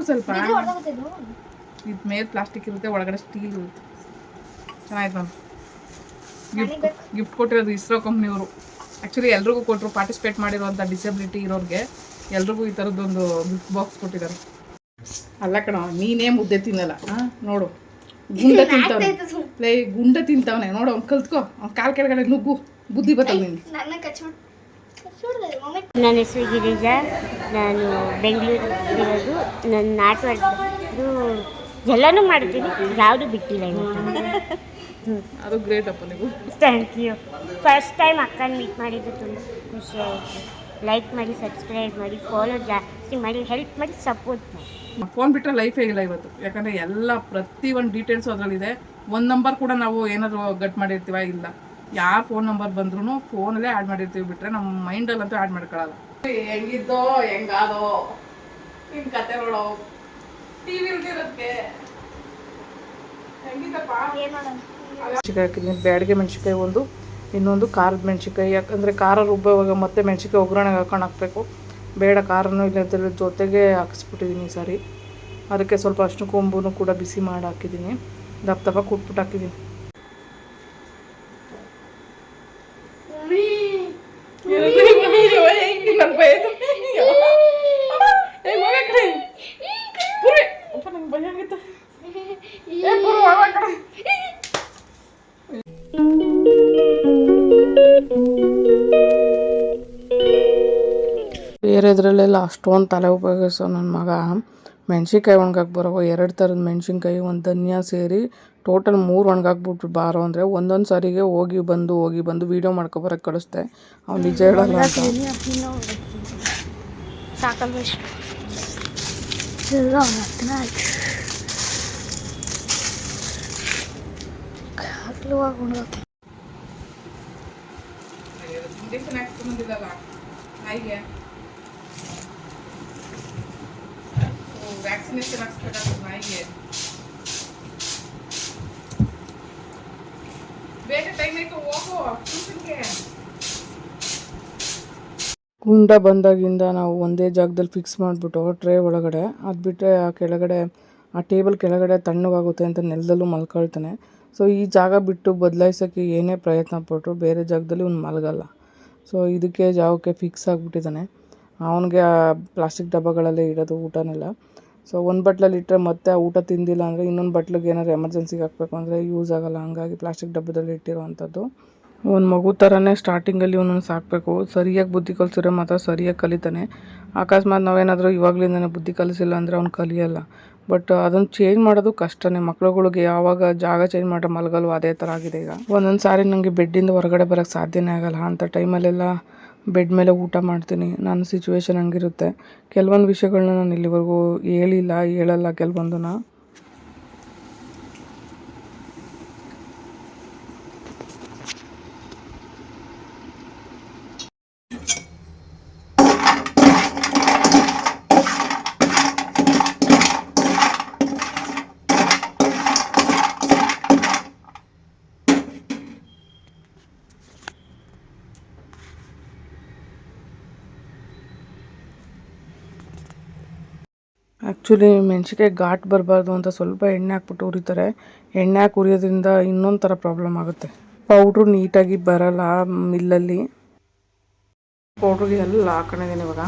ಸ್ವಲ್ಪ ಇದು ಮೇಲೆ ಪ್ಲಾಸ್ಟಿಕ್ ಇರುತ್ತೆ, ಒಳಗಡೆ ಸ್ಟೀಲ್ ಇರುತ್ತೆ. ಚೆನ್ನಾಯ್ತು ನಾನು ಗಿಫ್ಟ್ ಕೊಟ್ಟಿರೋದು ಇಸ್ರೋ ಕಂಪ್ನಿಯವರು. ಆ್ಯಕ್ಚುಲಿ ಎಲ್ರಿಗೂ ಕೊಟ್ಟರು, ಪಾರ್ಟಿಸಿಪೇಟ್ ಮಾಡಿರೋಂಥ ಡಿಸೆಬಿಲಿಟಿ ಇರೋರಿಗೆ ಎಲ್ರಿಗೂ ಈ ಥರದ್ದೊಂದು ಗಿಫ್ಟ್ ಬಾಕ್ಸ್ ಕೊಟ್ಟಿದ್ದಾರೆ. ಅಲ್ಲ ಕಣ, ನೀನೇ ಮುದ್ದೆ ತಿನ್ನಲ್ಲ. ನೋಡು ಗುಂಡ ತಿಂತವನೆ, ಗುಂಡ ತಿಂತವನೆ ನೋಡು. ಅವ್ನು ಕಲ್ತ್ಕೋ, ಅವ್ನು ಕಾಲು ಕೆಳಗಡೆ ನುಗ್ಗು, ಬುದ್ಧಿ ಬರ್ತದೆ ನಿನ್ಗೆ. ನನ್ನ ಹೆಸರು ಗಿರಿಜಾ, ನಾನು ಬೆಂಗಳೂರಿರೋದು. ನನ್ನ ನಾಟವಾಡ್ದು ಎಲ್ಲನೂ ಮಾಡ್ತೀನಿ, ಯಾವುದು ಬಿಟ್ಟಿಲ್ಲ ಇವತ್ತು. ಅದು ಗ್ರೇಟ್ ಅಪ್ಪ ನೀವು. Thank you. ಫಸ್ಟ್ ಟೈಮ್ ಅಕ್ಕನ ಮೀಟ್ ಮಾಡಿದ್ದು ತುಂಬ ಖುಷಿ ಆಯಿತು. ಲೈಕ್ ಮಾಡಿ, ಸಬ್ಸ್ಕ್ರೈಬ್ ಮಾಡಿ, ಫಾಲೋ ಜಾಸ್ತಿ ಮಾಡಿ, ಹೆಲ್ಪ್ ಮಾಡಿ, ಸಪೋರ್ಟ್ ಮಾಡಿ. ಫೋನ್ ಬಿಟ್ಟರೆ ಲೈಫೇ ಇಲ್ಲ ಇವತ್ತು. ಯಾಕಂದರೆ ಎಲ್ಲ ಪ್ರತಿಯೊಂದು ಡೀಟೇಲ್ಸು ಅದರಲ್ಲಿದೆ. ಒಂದು ನಂಬರ್ ಕೂಡ ನಾವು ಏನಾದರೂ ಗಟ್ ಮಾಡಿರ್ತೀವ ಇಲ್ಲ, ಯಾರು ಫೋನ್ ನಂಬರ್ ಬಂದ್ರೂ ಫೋನಲ್ಲೇ ಆ್ಯಡ್ ಮಾಡಿರ್ತೀವಿ, ಬಿಟ್ಟರೆ ನಮ್ಮ ಮೈಂಡಲ್ಲಂತೂ ಆ್ಯಡ್ ಮಾಡ್ಕೊಳ್ಳಲ್ಲ. ಹೆಂಗಿದ್ದೋ ಹೆಂಗಾದೋ ನಿನ್ನ ಕತೆ ನೋಡೋ, ಟಿ ವಿ ಇಲ್ದಿರೋದಕ್ಕೆ ಹೆಂಗಿದ್ದಪ್ಪ. ಮೆಣಸಿನ್ಕಾಯಿ ಹಾಕಿದ್ದೀನಿ, ಬ್ಯಾಡಿಗೆ ಮೆಣಸಿನ್ಕಾಯಿ ಒಂದು, ಇನ್ನೊಂದು ಖಾರದ ಮೆಣಸಿನ್ಕಾಯಿ. ಯಾಕಂದರೆ ಖಾರ ರುಬ್ಬುವಾಗ ಮತ್ತೆ ಮೆಣಸಿನ್ಕಾಯಿ ಒಗ್ಗರಣೆಗೆ ಹಾಕೊಂಡು ಹಾಕಬೇಕು. ಬೇಡ, ಖಾರನೂ ಇಲ್ಲ ಅಂತ ಜೊತೆಗೆ ಹಾಕಿಸ್ಬಿಟ್ಟಿದ್ದೀನಿ ಸರಿ. ಅದಕ್ಕೆ ಸ್ವಲ್ಪ ಅಷ್ಟು ಕೊಂಬೂ ಕೂಡ ಬಿಸಿ ಮಾಡಿ ಹಾಕಿದ್ದೀನಿ, ದಪ್ಪ ದಪ್ಪ ಕುಟ್ಬಿಟ್ಟು ಹಾಕಿದ್ದೀನಿ. ಬೇರೆದ್ರಲ್ಲೆಲ್ಲ ಅಷ್ಟೊಂದು ತಲೆ ಉಪಯೋಗಿಸೋ ನನ್ನ ಮಗ ಮೆಣ್ಸಿನ್ಕಾಯಿ ಒಣಗಾಕಿ ಬರೋ 2 ಥರದ ಮೆಣಸಿನ್ಕಾಯಿ, ಒಂದು ಧನಿಯಾ ಸೇರಿ ಟೋಟಲ್ 3 ಒಣಗಾಕ್ಬಿಟ್ರು ಬಾರೋ ಅಂದರೆ ಒಂದೊಂದು ಸಾರಿಗೆ ಹೋಗಿ ಬಂದು ವೀಡಿಯೋ ಮಾಡ್ಕೊಬರಕ್ಕೆ ಕಳಿಸ್ದೆ. ಅವ್ನು ನಿಜ ಹೇಳಲ್ಲ ಅಂತ. ವ್ಯಾಕ್ಸಿನೇಷನ್ ಹಾಕ್ಸ್ಬೇಕಾಗ್ತದೆ ನಾಯಿಗೆ. ಬೇಗ ಟೈಮ್ ಆಯ್ತು, ಹೋಗು ಟ್ಯೂಷನ್ಗೆ. ಗುಂಡ ಬಂದಾಗಿಂದ ನಾವು ಒಂದೇ ಜಾಗದಲ್ಲಿ ಫಿಕ್ಸ್ ಮಾಡಿಬಿಟ್ಟು ಟ್ರೇ ಒಳಗಡೆ ಅದು ಬಿಟ್ಟರೆ ಆ ಕೆಳಗಡೆ ಆ ಟೇಬಲ್ ಕೆಳಗಡೆ ತಣ್ಣಗಾಗುತ್ತೆ ಅಂತ ನೆಲದಲ್ಲೂ ಮಲ್ಕೊಳ್ತಾನೆ. ಸೊ ಈ ಜಾಗ ಬಿಟ್ಟು ಬದಲಾಯಿಸೋಕ್ಕೆ ಏನೇ ಪ್ರಯತ್ನ ಪಟ್ಟರು ಬೇರೆ ಜಾಗದಲ್ಲಿ ಅವ್ನು ಮಲಗಲ್ಲ. ಸೊ ಇದಕ್ಕೆ ಜಾಗಕ್ಕೆ ಫಿಕ್ಸ್ ಆಗಿಬಿಟ್ಟಿದ್ದಾನೆ. ಅವನಿಗೆ ಆ ಪ್ಲಾಸ್ಟಿಕ್ ಡಬ್ಬಗಳಲ್ಲೇ ಇಡೋದು ಊಟನೆಲ್ಲ. ಸೊ ಒಂದು ಬಟ್ಲಲ್ಲಿ ಇಟ್ಟರೆ ಮತ್ತೆ ಆ ಊಟ ತಿಂದಿಲ್ಲ ಅಂದರೆ ಇನ್ನೊಂದು ಬಟ್ಲಿಗೆ ಏನಾದ್ರು ಎಮರ್ಜೆನ್ಸಿಗೆ ಹಾಕಬೇಕು ಅಂದರೆ ಯೂಸ್ ಆಗೋಲ್ಲ. ಹಂಗಾಗಿ ಪ್ಲಾಸ್ಟಿಕ್ ಡಬ್ಬದಲ್ಲಿ ಇಟ್ಟಿರೋವಂಥದ್ದು. ಒಂದು ಮಗು ಥರನೇ ಸ್ಟಾರ್ಟಿಂಗಲ್ಲಿ ಇವನನ್ನು ಸಾಕಬೇಕು. ಸರಿಯಾಗಿ ಬುದ್ಧಿ ಕಲಿಸಿದ್ರೆ ಮಾತ್ರ ಸರಿಯಾಗಿ ಕಲಿತಾನೆ. ಅಕಸ್ಮಾತ್ ನಾವೇನಾದರೂ ಇವಾಗಲಿಂದನೇ ಬುದ್ಧಿ ಕಲಿಸಿಲ್ಲ ಅಂದರೆ ಅವ್ನು ಕಲಿಯಲ್ಲ. ಬಟ್ ಅದನ್ನು ಚೇಂಜ್ ಮಾಡೋದು ಕಷ್ಟನೇ. ಮಕ್ಳುಗಳಿಗೆ ಯಾವಾಗ ಜಾಗ ಚೇಂಜ್ ಮಾಡ್ರೆ ಮಲಗಲ್ವ ಅದೇ ಥರ ಆಗಿದೆ ಈಗ. ಒಂದೊಂದು ಸಾರಿ ನನಗೆ ಬೆಡ್ಡಿಂದ ಹೊರಗಡೆ ಬರೋಕ್ಕೆ ಸಾಧ್ಯನೇ ಆಗೋಲ್ಲ. ಅಂಥ ಟೈಮಲ್ಲೆಲ್ಲ ಬೆಡ್ ಮೇಲೆ ಊಟ ಮಾಡ್ತೀನಿ. ನನ್ನ ಸಿಚುವೇಶನ್ ಹಂಗಿರುತ್ತೆ. ಕೆಲವೊಂದು ವಿಷಯಗಳನ್ನ ನಾನು ಇಲ್ಲಿವರೆಗೂ ಹೇಳಲ್ಲ ಕೆಲವೊಂದನ್ನ. ಆ್ಯಕ್ಚುಲಿ ಮೆಣಸಿನ್ಕಾಯಿ ಘಾಟ್ ಬರಬಾರ್ದು ಅಂತ ಸ್ವಲ್ಪ ಎಣ್ಣೆ ಹಾಕ್ಬಿಟ್ಟು ಉರಿತಾರೆ. ಎಣ್ಣೆ ಹಾಕಿ ಉರಿಯೋದ್ರಿಂದ ಇನ್ನೊಂದು ಥರ ಪ್ರಾಬ್ಲಮ್ ಆಗುತ್ತೆ. ಪೌಡ್ರು ನೀಟಾಗಿ ಬರಲ್ಲ ಮಿಲ್ಲಲ್ಲಿ. ಪೌಡ್ರಿಗೆ ಎಲ್ಲ ಹಾಕೊಂಡಿದ್ದೀನಿ ಇವಾಗ.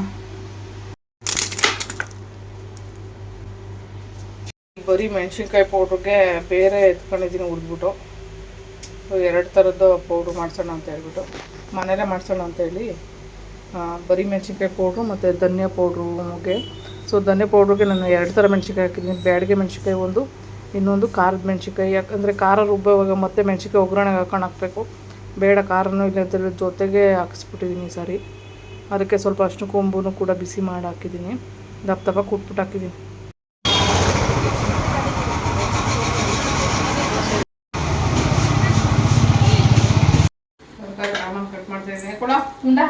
ಬರೀ ಮೆಣಸಿನ್ಕಾಯಿ ಪೌಡ್ರಿಗೆ ಬೇರೆ ಎತ್ಕೊಂಡಿದ್ದೀನಿ ಹುರಿದ್ಬಿಟ್ಟು. 2 ಥರದ್ದು ಪೌಡ್ರು ಮಾಡಿಸೋಣ ಅಂತ ಹೇಳ್ಬಿಟ್ಟು, ಮನೇಲೇ ಮಾಡಿಸೋಣ ಅಂತೇಳಿ ಬರೀ ಮೆಣಸಿನ್ಕಾಯಿ ಪೌಡ್ರು ಮತ್ತು ಧನಿಯಾ ಪೌಡ್ರಿಗೆ. ಸೊ ಧನಿಯಾ ಪೌಡ್ರಿಗೆ ನಾನು 2 ಥರ ಮೆಣಸಿನ್ಕಾಯಿ ಹಾಕಿದ್ದೀನಿ. ಬ್ಯಾಡಿಗೆ ಮೆಣಸಿನ್ಕಾಯಿ ಒಂದು, ಇನ್ನೊಂದು ಖಾರದ ಮೆಣಸಿನ್ಕಾಯಿ. ಯಾಕಂದರೆ ಖಾರ ರುಬ್ಬುವಾಗ ಮತ್ತೆ ಮೆಣಸಿನ್ಕಾಯಿ ಒಗ್ಗರಣೆಗೆ ಹಾಕೊಂಡು ಹಾಕಬೇಕು. ಬೇಡ, ಖಾರನೂ ಇಲ್ಲ ಅಂತ ಜೊತೆಗೆ ಹಾಕಿಸ್ಬಿಟ್ಟಿದ್ದೀನಿ ಸರಿ. ಅದಕ್ಕೆ ಸ್ವಲ್ಪ ಅಷ್ಟು ಕೊಂಬೂ ಕೂಡ ಬಿಸಿ ಮಾಡಿ ಹಾಕಿದ್ದೀನಿ, ದಪ್ಪ ದಪ್ಪ ಕುಟ್ಬಿಟ್ಟು ಹಾಕಿದ್ದೀನಿ. ಕಟ್ ಮಾಡ್ತಾಯಿದ್ದೀನಿ. ಕೊಡ ಉಂಡ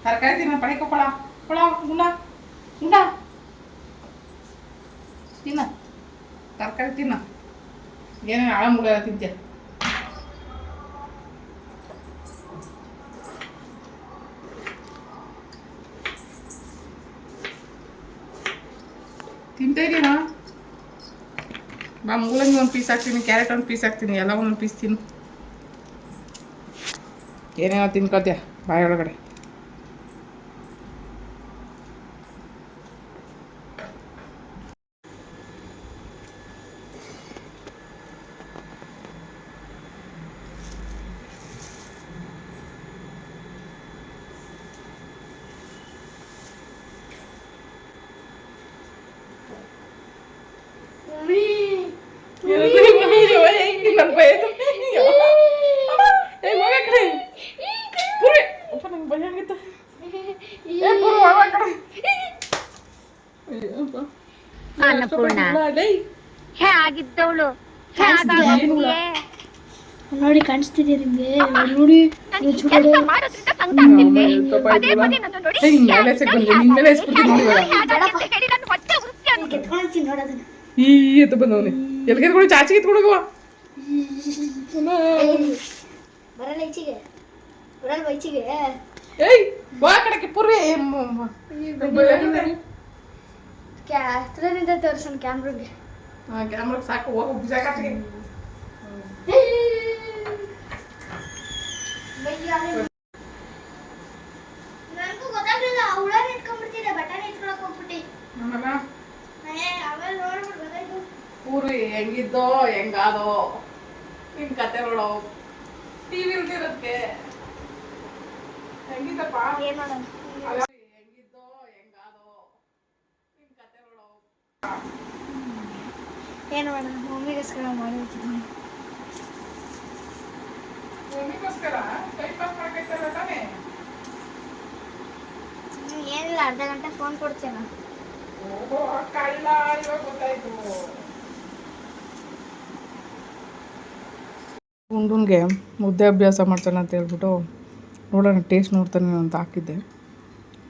ತರಕಾರಿ ತಿನ್ನ ಪಡಿಕೊ, ಕೊಡ ಉಂಡ ತಿನ್ನ, ತರಕಾರಿ ತಿನ್ನ. ಏನೇನು ಆಳ ಮುಳ ತಿಂತೀಯ? ತಿನ್ನ. ತಿಂತಾಯಿದ್ದೀನಾ ಬಾ, ಮೂಲಂಗಿ ಒಂದು ಪೀಸ್ ಹಾಕ್ತೀನಿ, ಕ್ಯಾರೆಟ್ ಒಂದು ಪೀಸ್ ಹಾಕ್ತೀನಿ, ಎಲ್ಲ ಒಂದೊಂದು ಪೀಸ್ ತಿನ್ನು. ಏನೇನೋ ತಿನ್ಕೊತೀಯ ಬಾಯಿ ಒಳಗಡೆ. ಅನ್ನಪೂರ್ಣ ಆಗಿದ್ದವಳು ನೋಡಿ ಕಾಣಿಸ್ತಿದೆ ನಿಮ್ಗೆ ನೋಡಿ ಈ ಎತ್ತು ಬಂದವನಿ ಎಲ್ಲಿಗೆ ಎತ್ಕೊಂಡು ಚಾಚಿಗೆ ಎತ್ಕೊಂಡೋಗವ ಬರಲ್ಲ ಈಚೆಗೆ ಬರಲ್ಲ ಈಚೆಗೆ ಏಯ್ ಬಾ ಕಡೆಗೆ ಪೂರ್ವಿ ಹತ್ರದಿಂದ ತೋರ್ಸೋಣ ಕ್ಯಾಮ್ರಾಗೆ. ಕ್ಯಾಮ್ರಾಗೆ ಸಾಕು ಹೋಗು ಬಿಸಾಕಾಚಿಗೆ. ನನಗೂ ಗೊತ್ತಾಗಲಿಲ್ಲ ಹುಳ ನಿಂತ್ಕೊಂಡ್ಬಿಡ್ತಿದೆ ಬಟನ್ ಎತ್ಕೊಳಕ್ ಹೋಗ್ಬಿಟ್ಟು ಆಮೇಲೆ ನೋಡ್ಬಿಟ್ಟು ಗೊತ್ತಾಯ್ತು. ಪೂರ್ವಿ ಹೆಂಗಿದ್ದೋ ಹೆಂಗಾದೋ ನಿನ್ ಕತೆ ನೋಡೋ ಟಿವಿ ಇಲ್ದಿರೋದಕ್ಕೆ ಹೆಂಗಿದ್ದಪ್ಪ ಏನ್ ಮಾಡೋಣ ಹೆಂಗಿದ್ದೋ ಹೆಂಗಾದೋ ನಿನ್ ಕತೆ ನೋಡೋ. ಏನು ಮಾಡೋಣ ಮಮ್ಮಿಗೋಸ್ಕರ ಮಾಡಿರ್ತೀನಿ. ಮಮ್ಮಿಗೋಸ್ಕರ ಟೈಮ್ ಪಾಸ್ ಮಾಡಕೈತಲ್ಲ ತಾನೇ. ಏನಿಲ್ಲ ಅರ್ಧ ಗಂಟೆ ಫೋನ್ ಕೊಡ್ತೇನೆ. ಓಹೋ ಕಾಯಿಲ್ಲ ಇವಾಗ ಗೊತ್ತಾಯ್ತು. ಗುಂಡುನ್ಗೆ ಮುದ್ದೆ ಅಭ್ಯಾಸ ಮಾಡ್ತಾನೆ ಅಂತ ಹೇಳ್ಬಿಟ್ಟು ನೋಡೋಣ ಟೇಸ್ಟ್ ನೋಡ್ತಾನೆ ಅಂತ ಹಾಕಿದ್ದೆ.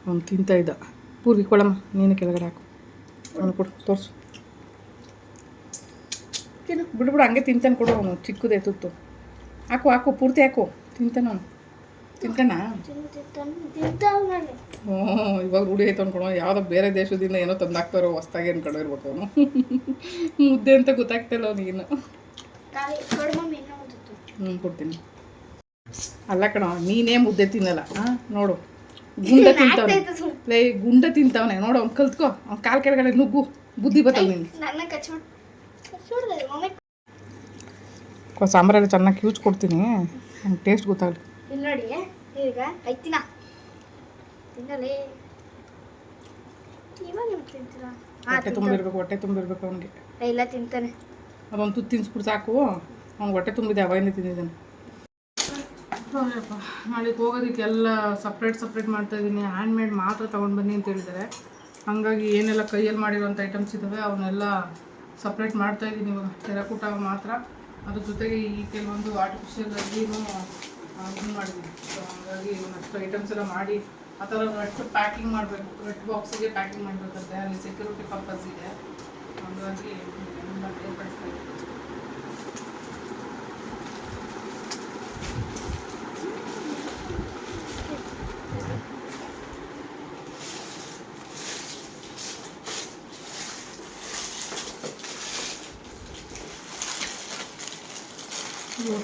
ಅವ್ನು ತಿಂತಾ ಇದ್ದ. ಪೂರ್ವಿ ಕೊಡಮ್ಮ ನೀನು ಕೆಳಗಡೆ ಹಾಕು, ಅವನು ಕೊಡು ತೋರಿಸು. ತಿನ್ನು ಬಿಡ್ಬಿಡು ಹಂಗೆ ತಿಂತಾನೆ ಕೊಡು. ಅವನು ಚಿಕ್ಕದೇ ತುತ್ತು ಹಾಕು ಹಾಕು ಪೂರ್ತಿ ಹಾಕು ತಿಂತಾನೆ ಅವನು. ತಿನ್ಕಣ್ಣ ಹ್ಞೂ ಇವಾಗ ರೂಢಿ ಆಯ್ತು ಅನ್ಕೊಳೋ. ಯಾವುದೋ ಬೇರೆ ದೇಶದಿಂದ ಏನೋ ತಂದು ಹಾಕ್ತಾರೋ ಹೊಸ್ದಾಗಿ ಅನ್ಕೊಂಡು ಇರ್ಬೇಕು ಅವನು. ಮುದ್ದೆ ಅಂತ ಗೊತ್ತಾಗ್ತಿಲ್ಲ ಅವನಿಗಿನ್ನು. ಕೊಡ್ತೀನಿ. ಅಲ್ಲ ಕಣ ನೀನೇ ಮುದ್ದೆ ತಿನ್ನಲ್ಲ. ಹಾಂ ನೋಡು ಗುಂಡ ತಿಂತವನೆ. ಲೇ ಗುಂಡ ತಿಂತವನೆ ನೋಡು. ಅವ್ನು ಕಲ್ತ್ಕೊ. ಅವ್ನ ಕಾಲು ಕೆಳಗಡೆ ನುಗ್ಗು ಬುದ್ಧಿ ಬರ್ತವೆ ನಿನ್ಗೆ. ಸಾಂಬಾರೆಲ್ಲ ಚೆನ್ನಾಗಿ ಕ್ಯೂಚ್ ಕೊಡ್ತೀನಿ, ನಂಗೆ ಟೇಸ್ಟ್ ಗೊತ್ತಾಗಲಿ. ಇಲ್ಲಿ ನೋಡಿ ಈಗ ಐತಿನ ತಿನ್ನಲೇ ಇವಾಗ ತಿಂತೀರಾ? ಹೊಟ್ಟೆ ತುಂಬಿರ್ಬೇಕು, ಹೊಟ್ಟೆ ತುಂಬಿರ್ಬೇಕು ಅವನಿಗೆ. ಎಲ್ಲ ತಿಂತಾನೆ. ಅದೊಂದು ತುತ್ತು ತಿನ್ಸ್ಬಿಟ್ಟು ಸಾಕು. ಅವ್ನು ಹೊಟ್ಟೆ ತುಂಬಿದೆ ಅವಾಗಿಂದ ತಿಂದಿದ್ದಾನೆ. ಹೌದಪ್ಪ ನಾಳೆಗೆ ಹೋಗೋದಕ್ಕೆ ಎಲ್ಲ ಸಪ್ರೇಟ್ ಮಾಡ್ತಾಯಿದ್ದೀನಿ. ಹ್ಯಾಂಡ್ಮೇಡ್ ಮಾತ್ರ ತೊಗೊಂಡು ಬನ್ನಿ ಅಂತ ಹೇಳಿದ್ದಾರೆ. ಹಾಗಾಗಿ ಏನೆಲ್ಲ ಕೈಯಲ್ಲಿ ಮಾಡಿರೋಂಥ ಐಟಮ್ಸ್ ಇದ್ದಾವೆ ಅವನ್ನೆಲ್ಲ ಸಪ್ರೇಟ್ ಮಾಡ್ತಾಯಿದ್ದೀನಿ ಇವಾಗ. ಟೆರಕೂಟ ಮಾತ್ರ, ಅದ್ರ ಜೊತೆಗೆ ಈ ಕೆಲವೊಂದು ಆರ್ಟಿಫಿಷಿಯಲ್ ಅಲ್ಲಿನೂ ಇದನ್ನು ಮಾಡಿದ್ದೀನಿ. ಸೊ ಹಾಗಾಗಿ ಒಂದಷ್ಟು ಐಟಮ್ಸ್ ಎಲ್ಲ ಮಾಡಿ ಆ ಥರ ನೆಟ್ಟು ಪ್ಯಾಕಿಂಗ್ ಮಾಡಬೇಕು. ನೆಟ್ ಬಾಕ್ಸಿಗೆ ಪ್ಯಾಕಿಂಗ್ ಮಾಡಬೇಕಂತೆ, ಅಲ್ಲಿ ಸೆಕ್ಯೂರಿಟಿ ಪರ್ಪಸ್ ಇದೆ. ಹಾಗಾಗಿ ಎಲ್ಲ ಏರ್ಪಡಿಸ್ತಾಯಿದ್ದೀನಿ.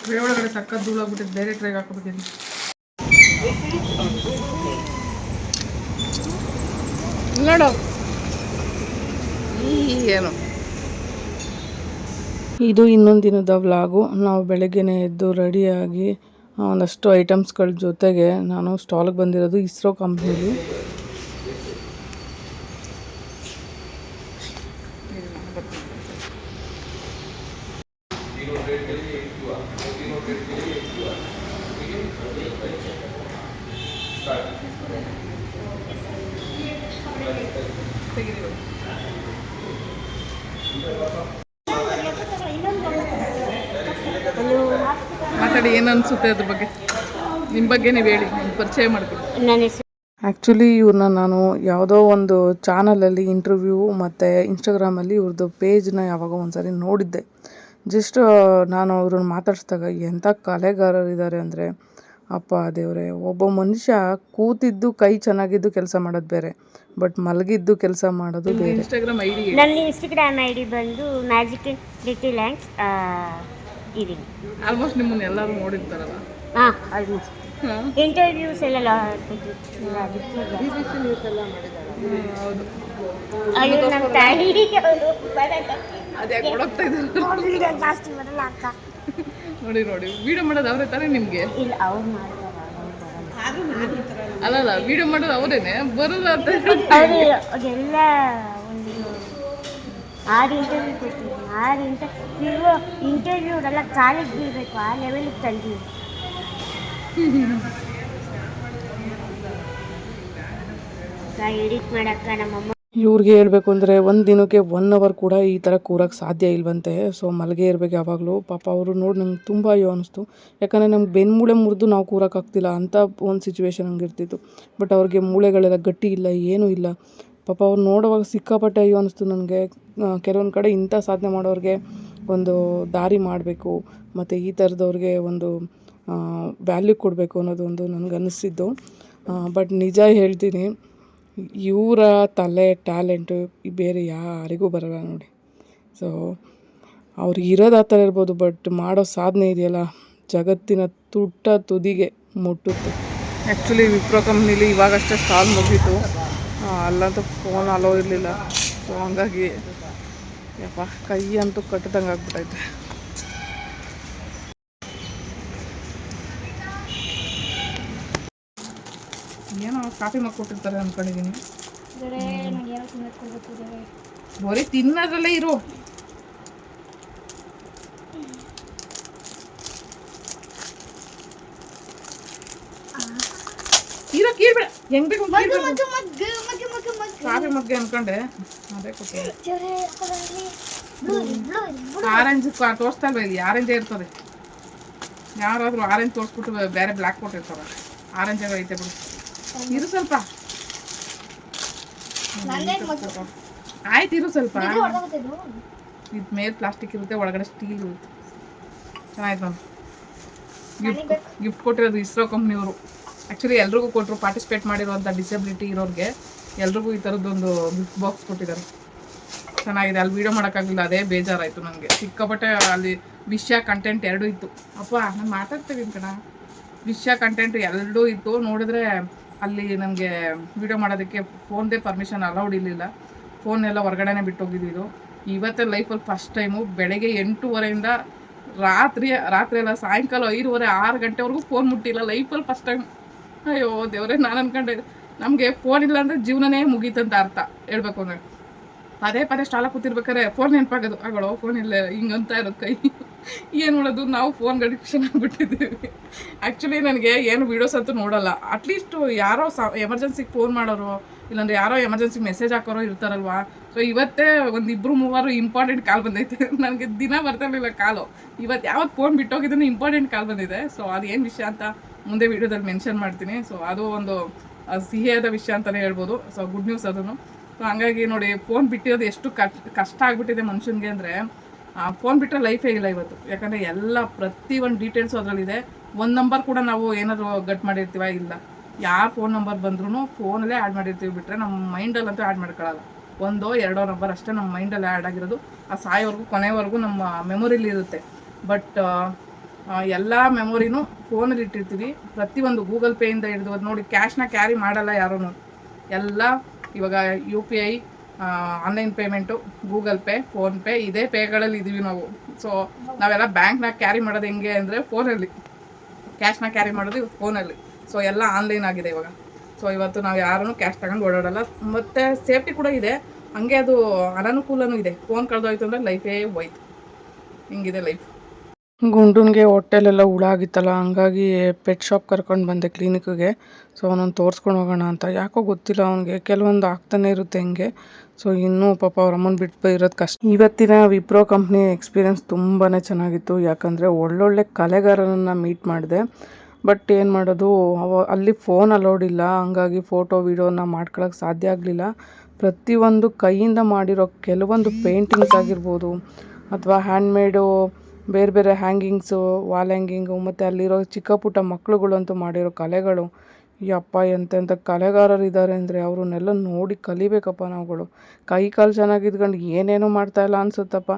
ಟ್ರೇ ಒಳಗಡೆ ಸಕ್ಕತ್ ಧೂಳಾಗ್ಬಿಟ್ಟಿದ್ದು, ಬೇರೆ ಟ್ರೇಗೆ ಹಾಕೋಬೇಕಿದ್ದೀನಿ. ನೋಡು ಏನು ಇದು ಇನ್ನೊಂದು ದಿನದ ವ್ಲಾಗು. ನಾವು ಬೆಳಗ್ಗೆನೇ ಎದ್ದು ರೆಡಿಯಾಗಿ ಒಂದಷ್ಟು ಐಟಮ್ಸ್ಗಳ ಜೊತೆಗೆ ನಾನು ಸ್ಟಾಲ್ಗೆ ಬಂದಿರೋದು ಇಸ್ರೋ ಕಂಪ್ನಿಲಿ. ಮಾತಾಡಿ ಏನು ಅನಿಸುತ್ತೆ ಅದ್ರ ಬಗ್ಗೆ, ನಿಮ್ಮ ಬಗ್ಗೆ ನೀವು ಹೇಳಿ, ನಿಮ್ಮ ಪರಿಚಯ ಮಾಡಿಕೊಡಿ. ನನ್ನ ಹೆಸರು ಆ್ಯಕ್ಚುಲಿ ಇವ್ರನ್ನ ನಾನು ಯಾವುದೋ ಒಂದು ಚಾನಲಲ್ಲಿ ಇಂಟರ್ವ್ಯೂ ಮತ್ತು ಇನ್ಸ್ಟಾಗ್ರಾಮಲ್ಲಿ ಇವ್ರದ್ದು ಪೇಜ್ನ ಯಾವಾಗೋ ಒಂದು ಸಾರಿ ನೋಡಿದ್ದೆ. ಜಸ್ಟ್ ನಾನು ಅವ್ರನ್ನ ಮಾತಾಡಿಸಿದಾಗ ಎಂಥ ಕಲೆಗಾರರಿದ್ದಾರೆ ಅಂದರೆ ಅಪ್ಪ ದೇವ್ರೆ, ಒಬ್ಬ ಮನುಷ್ಯ ಕೂತಿದ್ದು ಕೈ ಚೆನ್ನಾಗಿದ್ದು ಕೆಲಸ ಮಾಡೋದು ಬೇರೆ, ಬಟ್ ಮಲಗಿದ್ದು ಕೆಲಸ ಮಾಡೋದು ಬೇರೆ. ಇನ್ಸ್ಟಾಗ್ರಾಮ್ ಐಡಿ ನನ್ನ ಇನ್ಸ್ಟಾಗ್ರಾಮ್ ಐ ಡಿ ಬಂದು ಮ್ಯಾಜಿಕ್ ಲಿಟಲ್ ಆ್ಯಂಡ್ಸ್ ಇದೀನಿ. ಆಲ್ಮೋಸ್ಟ್ ನಿಮ್ಮನ್ನ ಎಲ್ಲರೂ ನೋಡಿರ್ತಾರಲ್ಲ. ಹಾಂ, ಆಲ್ಮೋಸ್ಟ್ ಇಂಟರ್ವ್ಯೂಸ್ ಎಲ್ಲ ಹೌದು. ಅಯ್ಯೋ ನಮ್ಮ ತಾಯಿ ಅದ್ಯಾಕೆ ಕೊಡೋಗ್ತಾ ಇದ್ದಾರೆ ಜಾಸ್ತಿ ಬರಲ್ಲ ಅಕ್ಕ. ನೋಡಿ ವಿಡಿಯೋ ಮಾಡೋದು ಅವರೇ ತಾನೇ ನಿಮಗೆ? ಇಲ್ಲ, ಅವ್ರು ಮಾಡ್ತಾರೆ. ಅಲ್ಲ ವಿಡಿಯೋ ಮಾಡೋದು ಅವರೇನೆ, ಬರೋದು ಅಂತ ಅದೆಲ್ಲ ಒಂದು 6 ಇಂಟರ್ವ್ಯೂ ಕೊಡ್ತೀವಿ. 6 ಇಂಟರ್ವ್ಯೂಗೆಲ್ಲ ಕಾಲಿಗೆ ಬೀಳಬೇಕು, ಆ ಲೆವೆಲಿಗೆ ತಂದೀವಿ. ಎಡಿಟ್ ಮಾಡಕ್ಕ ನಮ್ಮಮ್ಮ ಇವ್ರಿಗೆ ಹೇಳ್ಬೇಕು ಅಂದರೆ ಒಂದು ದಿನಕ್ಕೆ 1 ಅವರ್ ಕೂಡ ಈ ಥರ ಕೂರಕ್ಕೆ ಸಾಧ್ಯ ಇಲ್ವಂತೆ. ಸೊ ಮಲಗೇ ಇರಬೇಕು ಯಾವಾಗಲೂ. ಪಾಪ ಅವರು ನೋಡಿ ನಂಗೆ ತುಂಬ ಅಯ್ಯೋ ಅನ್ನಿಸ್ತು. ಯಾಕಂದರೆ ನಮ್ಗೆ ಬೆನ್ಮೂಳೆ ಮುರಿದು ನಾವು ಕೂರೋಕ್ಕಾಗ್ತಿಲ್ಲ ಅಂಥ ಒಂದು ಸಿಚುವೇಶನ್ ಹಂಗಿರ್ತಿತ್ತು. ಬಟ್ ಅವ್ರಿಗೆ ಮೂಳೆಗಳೆಲ್ಲ ಗಟ್ಟಿ ಇಲ್ಲ, ಏನೂ ಇಲ್ಲ. ಪಾಪ ಅವ್ರು ನೋಡುವಾಗ ಸಿಕ್ಕಾಪಟ್ಟೆ ಅಯ್ಯೋ ಅನ್ನಿಸ್ತು ನನಗೆ. ಕೆಲವೊಂದು ಕಡೆ ಇಂಥ ಸಾಧನೆ ಮಾಡೋರಿಗೆ ಒಂದು ದಾರಿ ಮಾಡಬೇಕು, ಮತ್ತು ಈ ಥರದವ್ರಿಗೆ ಒಂದು ವ್ಯಾಲ್ಯೂ ಕೊಡಬೇಕು ಅನ್ನೋದು ಒಂದು ನನಗೆ ಅನ್ನಿಸಿದ್ದು. ಬಟ್ ನಿಜ ಹೇಳ್ತೀನಿ, ಇವರ ತಲೆ ಟ್ಯಾಲೆಂಟು ಬೇರೆ ಯಾರಿಗೂ ಬರಲ್ಲ ನೋಡಿ. ಸೊ ಅವ್ರಿಗೆ ಇರೋದು ಆ ಥರ ಇರ್ಬೋದು, ಬಟ್ ಮಾಡೋ ಸಾಧನೆ ಇದೆಯಲ್ಲ, ಜಗತ್ತಿನ ತುದಿಗೆ ಮುಟ್ಟುತ್ತೆ. ಆ್ಯಕ್ಚುಲಿ ವಿಪ್ರೋ ಕಂಪ್ನೀಲಿ ಇವಾಗಷ್ಟೇ ಸ್ಟಾಲ್ ಮುಗೀತು. ಅಲ್ಲಂತೂ ಫೋನ್ ಅಲೋ ಇರಲಿಲ್ಲ. ಸೊ ಹಂಗಾಗಿ ಯಪ್ಪ ಕೈ ಅಂತೂ ಕಟ್ಟಿದಂಗೆ ಆಗ್ಬಿಟ್ಟೈತೆ. ಏನೋ ಕಾಫಿ ಮಾಡಿಕೊಟ್ಟಿರ್ತಾರೆ ಅಂದ್ಕೊಂಡಿದ್ದೀನಿ. ಬರೀ ತಿನ್ನೋದ್ರಲ್ಲೇ ಇರು. ಹೆಂಗ್ ಬೇಕು ಕಾಫಿ ಮಗ್ಗೆ ಅನ್ಕೊಂಡೆ, ಅದೇ ಕೊಟ್ಟಿದ್ದೆ. ಆರೆಂಜ್ ತೋರಿಸ್ತಾ ಇಲ್ವ? ಇಲ್ಲಿ ಆರೆಂಜೇ ಇರ್ತದೆ. ಯಾರಾದ್ರೂ ಆರೆಂಜ್ ತೋರಿಸ್ಬಿಟ್ಟು ಬೇರೆ ಬ್ಲ್ಯಾಕ್ ಕೊಟ್ಟಿರ್ತಾರೆ. ಆರೆಂಜ್ ಐತೆ ಬಿಡು, ಇರು ಸ್ವಲ್ಪ. ಆಯ್ತು ಇರು ಸ್ವಲ್ಪ. ಇದು ಮೇಲೆ ಪ್ಲಾಸ್ಟಿಕ್ ಇರುತ್ತೆ, ಒಳಗಡೆ ಸ್ಟೀಲ್ ಇರುತ್ತೆ. ಚೆನ್ನಾಯ್ತು ನಾನು ಗಿಫ್ಟ್ ಕೊಟ್ಟಿರೋದು ಇಸ್ರೋ ಕಂಪ್ನಿಯವರು. ಆ್ಯಕ್ಚುಲಿ ಎಲ್ರಿಗೂ ಕೊಟ್ಟರು, ಪಾರ್ಟಿಸಿಪೇಟ್ ಮಾಡಿರುವಂಥ ಡಿಸೆಬಿಲಿಟಿ ಇರೋರಿಗೆ ಎಲ್ರಿಗೂ ಈ ಥರದ್ದೊಂದು ಗಿಫ್ಟ್ ಬಾಕ್ಸ್ ಕೊಟ್ಟಿದ್ದಾರೆ. ಚೆನ್ನಾಗಿದೆ. ಅಲ್ಲಿ ವೀಡಿಯೋ ಮಾಡೋಕ್ಕಾಗಲಿಲ್ಲ, ಅದೇ ಬೇಜಾರಾಯಿತು ನನಗೆ. ಸಿಕ್ಕಾಪಟ್ಟೆ ಅಲ್ಲಿ ವಿಷಯ ಕಂಟೆಂಟ್ ಎರಡೂ ಇತ್ತು. ಅಪ್ಪ ನಾನು ಮಾತಾಡ್ತೀನಿ ಕಣ. ವಿಷಯ ಕಂಟೆಂಟ್ ಎರಡೂ ಇತ್ತು. ನೋಡಿದ್ರೆ ಅಲ್ಲಿ ನನಗೆ ವೀಡಿಯೋ ಮಾಡೋದಕ್ಕೆ ಫೋನ್ದೇ ಪರ್ಮಿಷನ್ ಅಲೌಡ್ ಇರಲಿಲ್ಲ. ಫೋನೆಲ್ಲ ಹೊರಗಡೆನೇ ಬಿಟ್ಟೋಗಿದ್ದು. ಇವತ್ತೇ ಲೈಫಲ್ಲಿ ಫಸ್ಟ್ ಟೈಮು ಬೆಳಗ್ಗೆ 8:30ಇಂದ ರಾತ್ರಿ ಎಲ್ಲ ಸಾಯಂಕಾಲ 5:30, 6 ಗಂಟೆವರೆಗೂ ಫೋನ್ ಮುಟ್ಟಿಲ್ಲ ಲೈಫಲ್ಲಿ ಫಸ್ಟ್ ಟೈಮ್. ಅಯ್ಯೋ ದೇವರೇ, ನಾನು ಅಂದ್ಕೊಂಡೆ ನಮಗೆ ಫೋನ್ ಇಲ್ಲ ಅಂದರೆ ಜೀವನನೇ ಮುಗೀತಂತ ಅರ್ಥ ಹೇಳ್ಬೇಕು ಅಂದರೆ. ಪದೇ ಸ್ಟಾಲ ಕೂತಿರ್ಬೇಕಾದ್ರೆ ಫೋನ್ ನೆನಪಾಗೋದು. ಆಗಳೋ ಫೋನ್ ಇಲ್ಲ, ಹಿಂಗಂತ ಇರೋದು ಕೈ. ಏನು ಮಾಡೋದು, ನಾವು ಫೋನ್ ಅಡಿಕ್ಷನ್ ಆಗಿಬಿಟ್ಟಿದ್ದೀವಿ. ಆ್ಯಕ್ಚುಲಿ ನನಗೆ ಏನು ವೀಡಿಯೋಸ್ ಅಂತೂ ನೋಡೋಲ್ಲ. ಅಟ್ಲೀಸ್ಟು ಯಾರೋ ಎಮರ್ಜೆನ್ಸಿಗೆ ಫೋನ್ ಮಾಡೋರು, ಇಲ್ಲಾಂದ್ರೆ ಯಾರೋ ಎಮರ್ಜೆನ್ಸಿಗೆ ಮೆಸೇಜ್ ಹಾಕೋರೋ ಇರ್ತಾರಲ್ವಾ. ಸೊ ಇವತ್ತೇ 1-2-3 ಇಂಪಾರ್ಟೆಂಟ್ ಕಾಲ್ ಬಂದೈತೆ. ನನಗೆ ದಿನ ಬರ್ತಿರ್ಲಿಲ್ಲ ಕಾಲು. ಯಾವತ್ತು ಫೋನ್ ಬಿಟ್ಟೋಗಿದ್ದೂ ಇಂಪಾರ್ಟೆಂಟ್ ಕಾಲ್ ಬಂದಿದೆ. ಸೊ ಅದೇನು ವಿಷಯ ಅಂತ ಮುಂದೆ ವೀಡಿಯೋದಲ್ಲಿ ಮೆನ್ಷನ್ ಮಾಡ್ತೀನಿ. ಸೊ ಅದು ಒಂದು ಸಿಹಿಯಾದ ವಿಷಯ ಅಂತಲೇ ಹೇಳ್ಬೋದು. ಸೊ ಗುಡ್ ನ್ಯೂಸ್ ಅದನ್ನು. ಸೊ ಹಂಗಾಗಿ ನೋಡಿ, ಫೋನ್ ಬಿಟ್ಟಿರೋದು ಎಷ್ಟು ಕಷ್ಟ ಆಗಿಬಿಟ್ಟಿದೆ ಮನುಷ್ಯನಿಗೆ ಅಂದರೆ, ಫೋನ್ ಬಿಟ್ಟರೆ ಲೈಫೇ ಇಲ್ಲ ಇವತ್ತು. ಯಾಕಂದರೆ ಎಲ್ಲ ಪ್ರತಿಯೊಂದು ಡೀಟೇಲ್ಸು ಅದರಲ್ಲಿದೆ. ಒಂದು ನಂಬರ್ ಕೂಡ ನಾವು ಏನಾದರೂ ಗಟ್ ಮಾಡಿರ್ತೀವ? ಇಲ್ಲ. ಯಾರು ಫೋನ್ ನಂಬರ್ ಬಂದ್ರೂ ಫೋನಲ್ಲೇ ಆ್ಯಡ್ ಮಾಡಿರ್ತೀವಿ, ಬಿಟ್ಟರೆ ನಮ್ಮ ಮೈಂಡಲ್ಲಂತೂ ಆ್ಯಡ್ ಮಾಡ್ಕೊಳ್ಳಲ್ಲ. 1-2 ನಂಬರ್ ಅಷ್ಟೇ ನಮ್ಮ ಮೈಂಡಲ್ಲಿ ಆ್ಯಡ್ ಆಗಿರೋದು. ಆ ಸಾಯೋವರೆಗೂ ಕೊನೆವರೆಗೂ ನಮ್ಮ ಮೆಮೊರಿಲಿ ಇರುತ್ತೆ. ಬಟ್ ಎಲ್ಲ ಮೆಮೊರಿನೂ ಫೋನಲ್ಲಿ ಇಟ್ಟಿರ್ತೀವಿ. ಪ್ರತಿಯೊಂದು ಗೂಗಲ್ ಪೇಯಿಂದ ಹಿಡಿದು ಅದು ನೋಡಿ, ಕ್ಯಾಶ್ನ ಕ್ಯಾರಿ ಮಾಡಲ್ಲ ಯಾರೂ. ಎಲ್ಲ ಇವಾಗ UPI, online payment, Google pay, PhonePe, ಇದೇ ಪೇಗಳಲ್ಲಿ ಇದ್ದೀವಿ ನಾವು. ಸೊ ನಾವೆಲ್ಲ ಬ್ಯಾಂಕ್ನಾಗ ಕ್ಯಾರಿ ಮಾಡೋದು ಹೆಂಗೆ ಅಂದರೆ ಫೋನಲ್ಲಿ, ಕ್ಯಾಶ್ನ ಕ್ಯಾರಿ ಮಾಡೋದು ಫೋನಲ್ಲಿ. ಸೊ ಎಲ್ಲ ಆನ್ಲೈನ್ ಆಗಿದೆ ಇವಾಗ. ಸೊ ಇವತ್ತು ನಾವು ಯಾರೂ ಕ್ಯಾಶ್ ತಗೊಂಡು ಓಡಾಡಲ್ಲ. ಮತ್ತು ಸೇಫ್ಟಿ ಕೂಡ ಇದೆ, ಹಾಗೆ ಅದು ಅನಾನುಕೂಲನೂ ಇದೆ. ಫೋನ್ ಕಳೆದೋಯ್ತು ಅಂದರೆ ಲೈಫೇ ಹೋಯ್ತು. ಹಿಂಗಿದೆ ಲೈಫ್. ಗುಂಡನ್ಗೆ ಹೊಟ್ಟೆಲೆಲ್ಲ ಹುಳ ಆಗಿತ್ತಲ್ಲ, ಹಂಗಾಗಿ ಪೆಟ್ ಶಾಪ್ ಕರ್ಕೊಂಡು ಬಂದೆ ಕ್ಲಿನಿಕ್ಗೆ. ಸೊ ಅವನನ್ನು ತೋರಿಸ್ಕೊಂಡು ಹೋಗೋಣ ಅಂತ. ಯಾಕೋ ಗೊತ್ತಿಲ್ಲ, ಅವನಿಗೆ ಕೆಲವೊಂದು ಆಗ್ತಾನೆ ಇರುತ್ತೆ ಹಿಂಗೆ. ಸೊ ಇನ್ನೂ ಪಾಪ ಅವ್ರ ಅಮ್ಮನ ಬಿಟ್ಟು ಇರೋದು ಕಷ್ಟ. ಇವತ್ತಿನ ವಿಪ್ರೋ ಕಂಪ್ನಿ ಎಕ್ಸ್ಪೀರಿಯೆನ್ಸ್ ತುಂಬಾ ಚೆನ್ನಾಗಿತ್ತು. ಯಾಕಂದರೆ ಒಳ್ಳೊಳ್ಳೆ ಕಲೆಗಾರರನ್ನು ಮೀಟ್ ಮಾಡಿದೆ. ಬಟ್ ಏನು ಮಾಡೋದು, ಅಲ್ಲಿ ಫೋನ್ ಅಲೌಡ್ ಇಲ್ಲ, ಹಂಗಾಗಿ ಫೋಟೋ ವೀಡಿಯೋನ ಮಾಡ್ಕೊಳಕ್ಕೆ ಸಾಧ್ಯ ಆಗಲಿಲ್ಲ. ಪ್ರತಿಯೊಂದು ಕೈಯಿಂದ ಮಾಡಿರೋ ಕೆಲವೊಂದು ಪೇಂಟಿಂಗ್ಸ್ ಆಗಿರ್ಬೋದು, ಅಥವಾ ಹ್ಯಾಂಡ್ಮೇಡು ಬೇರೆ ಬೇರೆ ಹ್ಯಾಂಗಿಂಗ್ಸು, ವಾಲ್ ಹ್ಯಾಂಗಿಂಗು, ಮತ್ತು ಅಲ್ಲಿರೋ ಚಿಕ್ಕ ಪುಟ್ಟ ಮಕ್ಳುಗಳಂತೂ ಮಾಡಿರೋ ಕಲೆಗಳು, ಯಪ್ಪ ಎಂತೆಂಥ ಕಲೆಗಾರರು ಇದ್ದಾರೆ ಅಂದರೆ ಅವ್ರನ್ನೆಲ್ಲ ನೋಡಿ ಕಲಿಬೇಕಪ್ಪ ನಾವುಗಳು. ಕೈ ಕಾಲು ಚೆನ್ನಾಗಿದ್ಕೊಂಡು ಏನೇನೋ ಮಾಡ್ತಾಯಿಲ್ಲ ಅನಿಸುತ್ತಪ್ಪ.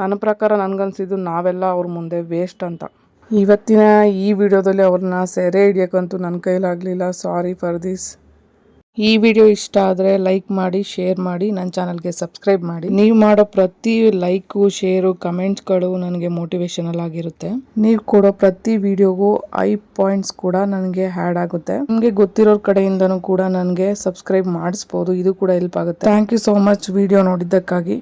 ನನ್ನ ಪ್ರಕಾರ ನನಗನ್ಸಿದ್ದು ನಾವೆಲ್ಲ ಅವ್ರ ಮುಂದೆ ವೇಸ್ಟ್ ಅಂತ. ಇವತ್ತಿನ ಈ ವಿಡಿಯೋದಲ್ಲಿ ಅವ್ರನ್ನ ಸೆರೆ ಹಿಡಿಯೋಕ್ಕಂತೂ ನನ್ನ ಕೈಲಾಗಲಿಲ್ಲ. Sorry for this. ಈ ವಿಡಿಯೋ ಇಷ್ಟ ಆದರೆ ಲೈಕ್ ಮಾಡಿ, ಶೇರ್ ಮಾಡಿ, ನನ್ನ ಚಾನಲ್ಗೆ ಸಬ್ಸ್ಕ್ರೈಬ್ ಮಾಡಿ. ನೀವು ಮಾಡೋ ಪ್ರತಿ ಲೈಕು, ಶೇರು, ಕಮೆಂಟ್ಸ್ಗಳು ನನಗೆ ಮೋಟಿವೇಶನಲ್ ಆಗಿರುತ್ತೆ. ನೀವು ಕೊಡೋ ಪ್ರತಿ ವಿಡಿಯೋಗೂ ಪಾಯಿಂಟ್ಸ್ ಕೂಡ ನನಗೆ ಆ್ಯಡ್ ಆಗುತ್ತೆ. ನಿಮಗೆ ಗೊತ್ತಿರೋರ ಕಡೆಯಿಂದನೂ ಕೂಡ ನನಗೆ ಸಬ್ಸ್ಕ್ರೈಬ್ ಮಾಡಿಸ್ಬೋದು, ಇದು ಕೂಡ ಹೆಲ್ಪ್ ಆಗುತ್ತೆ. Thank you so much video ನೋಡಿದ್ದಕ್ಕಾಗಿ.